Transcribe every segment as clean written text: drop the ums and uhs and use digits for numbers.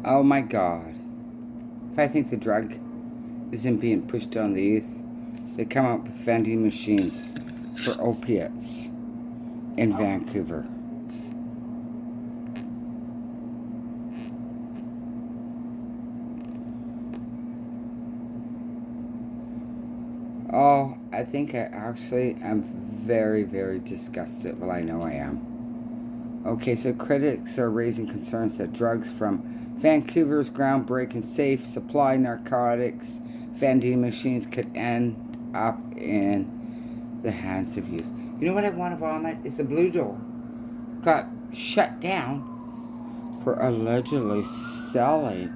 Oh my God. If I think the drug isn't being pushed on the youth, they come up with vending machines for opiates in Vancouver. Oh, I think I actually am very, very disgusted. Well, I know I am. Okay, so critics are raising concerns that drugs from Vancouver's groundbreaking safe supply narcotics vending machines could end up in the hands of youth. You know what I want to vomit? Is the Blue Door got shut down for allegedly selling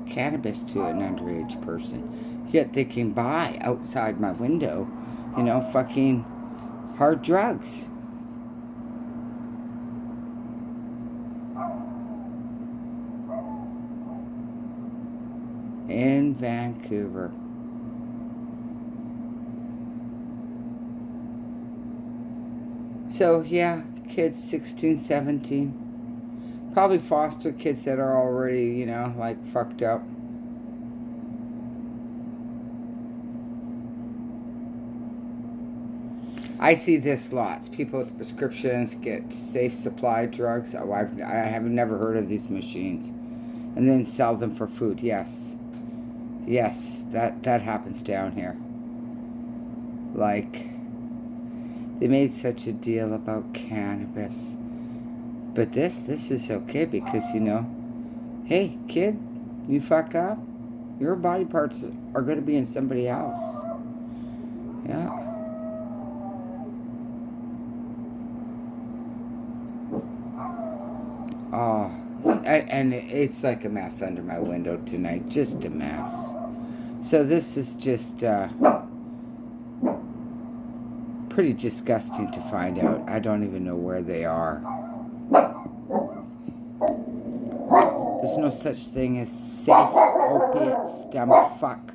cannabis to an underage person. Yet they can buy outside my window, fucking hard drugs. In Vancouver. So, yeah, kids 16, 17. Probably foster kids that are already, fucked up. I see this lots. People with prescriptions get safe supply drugs. Oh, I have never heard of these machines. And then sell them for food. Yes. Yes, that happens down here. Like, they made such a deal about cannabis. But this is okay because, hey, kid, you fuck up, your body parts are going to be in somebody else. Yeah. Oh, and it's like a mess under my window tonight. Just a mess. So this is just pretty disgusting to find out. I don't even know where they are. There's no such thing as safe opiates, dumb fuck.